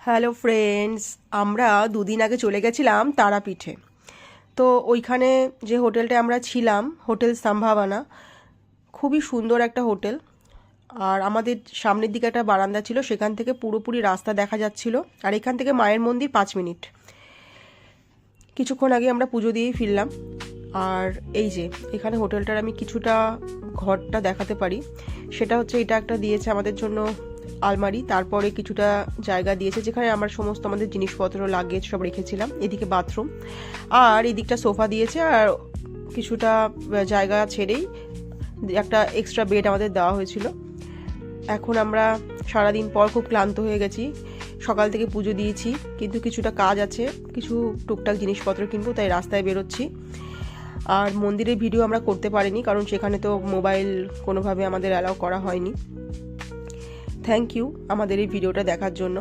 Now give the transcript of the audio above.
Hello friends, আমরা দুদিন আগে চলে গেছিলাম তারাপীঠে। তো ওইখানে যে হোটেলটা আমরা ছিলাম, হোটেল সম্ভাবনা, খুবই সুন্দর একটা হোটেল। আর আমাদের সামনের দিকে একটা বারান্দা ছিল, সেখান থেকে পুরোপুরি রাস্তা দেখা যাচ্ছিল। আর এখান থেকে মায়ের মন্দির 5 মিনিট। কিছুক্ষণ আগে আমরা পুজো দিয়েই ফিরলাম। আর এই যে এখানে হোটেলটার আমি কিছুটা ঘরটা দেখাতে পারি। সেটা হচ্ছে, এটা একটা দিয়েছে আমাদের জন্য আলমারি, তারপরে কিছুটা জায়গা দিয়েছে যেখানে আমরা সমস্ত আমাদের জিনিসপত্র লাগেজ সব রেখেছিলাম। এদিকে বাথরুম, আর এদিকটা সোফা দিয়েছে। আর কিছুটা জায়গা ছেড়েই একটা এক্সট্রা বেড আমাদের দেওয়া হয়েছিল। এখন আমরা সারাদিন পর খুব ক্লান্ত হয়ে গেছি। সকাল থেকে পুজো দিয়েছি, কিন্তু কিছুটা কাজ আছে, কিছু টুকটাক জিনিসপত্র কিনবো, তাই রাস্তায় বেরোচ্ছি। আর মন্দিরের ভিডিও আমরা করতে পারিনি, কারণ সেখানে তো মোবাইল কোনোভাবে আমাদের অ্যালাউ করা হয়নি। থ্যাংক ইউ আমাদের এই ভিডিওটা দেখার জন্য।